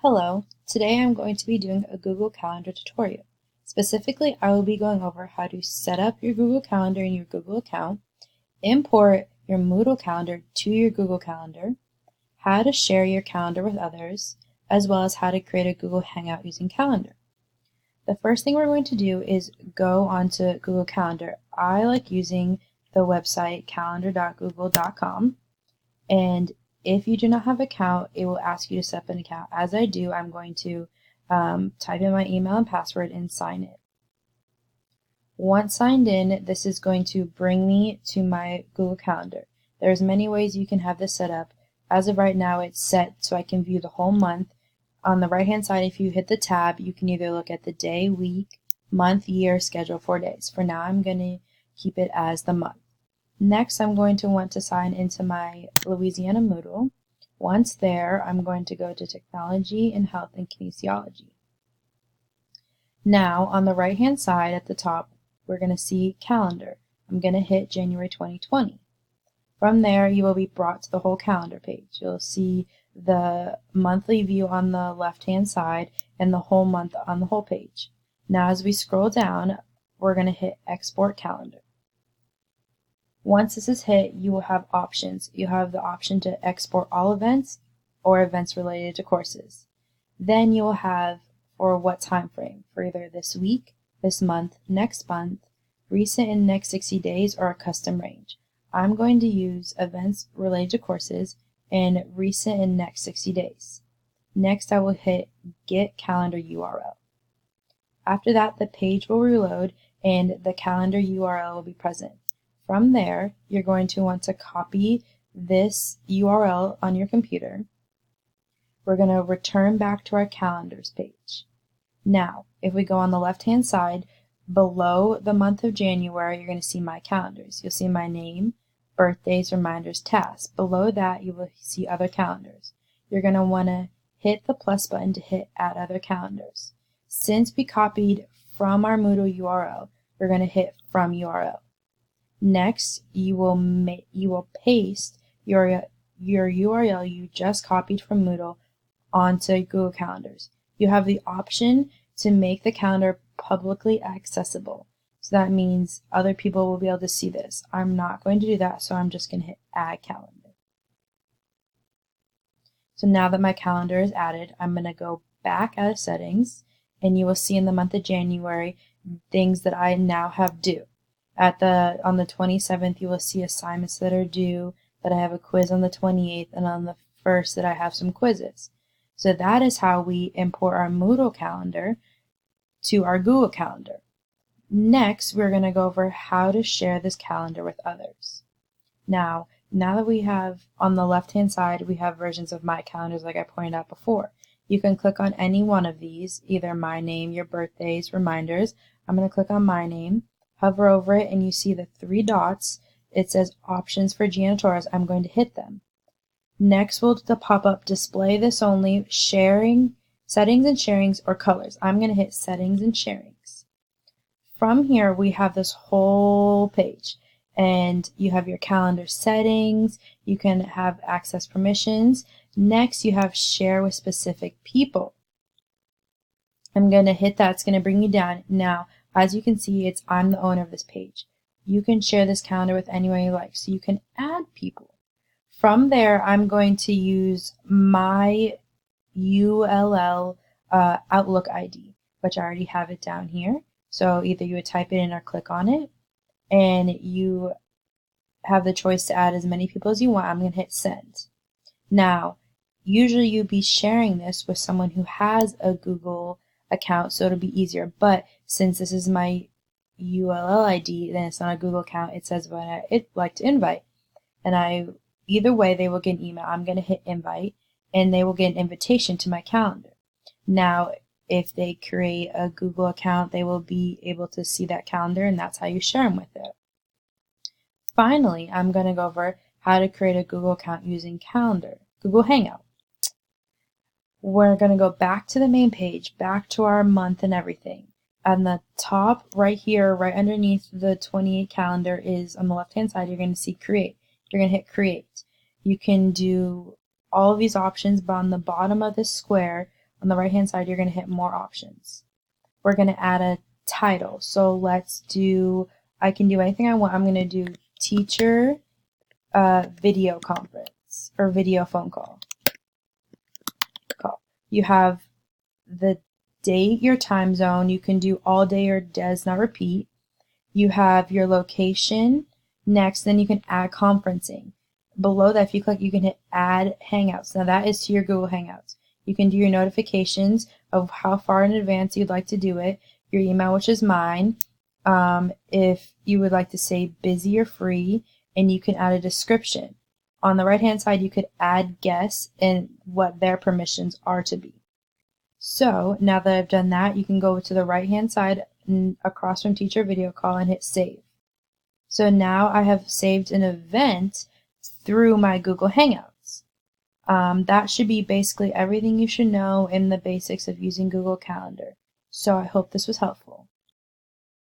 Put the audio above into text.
Hello, today I'm going to be doing a Google Calendar tutorial. Specifically, I will be going over how to set up your Google Calendar in your Google account, import your Moodle calendar to your Google Calendar, how to share your calendar with others, as well as how to create a Google Hangout using Calendar. The first thing we're going to do is go onto Google Calendar. I like using the website calendar.google.com, and if you do not have an account, it will ask you to set up an account. As I do, I'm going to type in my email and password and sign it. Once signed in, this is going to bring me to my Google Calendar. There's many ways you can have this set up. As of right now, it's set so I can view the whole month. On the right hand side, if you hit the tab, you can either look at the day, week, month, year, schedule, 4 days. For now, I'm going to keep it as the month. Next, I'm going to want to sign into my Louisiana Moodle. Once there, I'm going to go to Technology and Health and Kinesiology. Now, on the right-hand side at the top, we're going to see Calendar. I'm going to hit January 2020. From there, you will be brought to the whole calendar page. You'll see the monthly view on the left-hand side and the whole month on the whole page. Now, as we scroll down, we're going to hit Export Calendar. Once this is hit, you will have options. You have the option to export all events or events related to courses. Then you will have for what time frame, for either this week, this month, next month, recent and next 60 days, or a custom range. I'm going to use events related to courses and recent and next 60 days. Next, I will hit Get Calendar URL. After that, the page will reload and the calendar URL will be present. From there, you're going to want to copy this URL on your computer. We're going to return back to our calendars page. Now, if we go on the left-hand side, below the month of January, you're going to see My Calendars. You'll see my name, birthdays, reminders, tasks. Below that, you will see Other Calendars. You're going to want to hit the plus button to hit Add Other Calendars. Since we copied from our Moodle URL, we're going to hit From URL. Next, you will paste your URL you just copied from Moodle onto Google Calendars. You have the option to make the calendar publicly accessible. So that means other people will be able to see this. I'm not going to do that, so I'm just going to hit Add Calendar. So now that my calendar is added, I'm going to go back out of Settings, and you will see in the month of January things that I now have due. On the 27th, you will see assignments that are due, that I have a quiz on the 28th, and on the 1st that I have some quizzes. So that is how we import our Moodle calendar to our Google Calendar. Next, we're going to go over how to share this calendar with others. Now that we have, on the left-hand side, we have versions of My Calendars like I pointed out before. You can click on any one of these, either my name, your birthdays, reminders. I'm going to click on my name. Hover over it and you see the 3 dots. It says Options for Janitorials. I'm going to hit them. Next will the pop-up Display this only, Sharing, Settings and Sharings, or Colors. I'm going to hit Settings and Sharings. From here we have this whole page and you have your calendar settings. You can have access permissions. Next you have Share with Specific People. I'm going to hit that. It's going to bring you down. Now, as you can see, I'm the owner of this page. You can share this calendar with anyone you like, so you can add people. From there, I'm going to use my ULL Outlook ID, which I already have it down here. So either you would type it in or click on it, and you have the choice to add as many people as you want. I'm going to hit Send. Now, usually you'd be sharing this with someone who has a Google account, so it'll be easier, but since this is my ULL ID, then it's not a Google account. It says when I'd like to invite, and either way they will get an email. I'm going to hit Invite, and they will get an invitation to my calendar. Now, if they create a Google account, they will be able to see that calendar, and that's how you share them with it. Finally, I'm going to go over how to create a Google account using Calendar, Google Hangout. We're going to go back to the main page, back to our month and everything. On the top right here, right underneath the 28 calendar is on the left-hand side, you're going to see Create. You're going to hit Create. You can do all of these options, but on the bottom of this square On the right hand side, you're going to hit more options. We're going to add a title. So let's do, I can do anything I want. I'm going to do teacher video conference or video phone call. You have the date, your time zone. You can do all day or does not repeat. You have your location. Next, then you can add conferencing. Below that, if you click, you can hit add Hangouts. Now that is to your Google Hangouts. You can do your notifications of how far in advance you'd like to do it, your email, which is mine, if you would like to say busy or free, and you can add a description. On the right hand side, you could add guests and what their permissions are to be. So now that I've done that, you can go to the right hand side across from teacher video call and hit save. So now I have saved an event through my Google Hangouts. That should be basically everything you should know in the basics of using Google Calendar. So I hope this was helpful.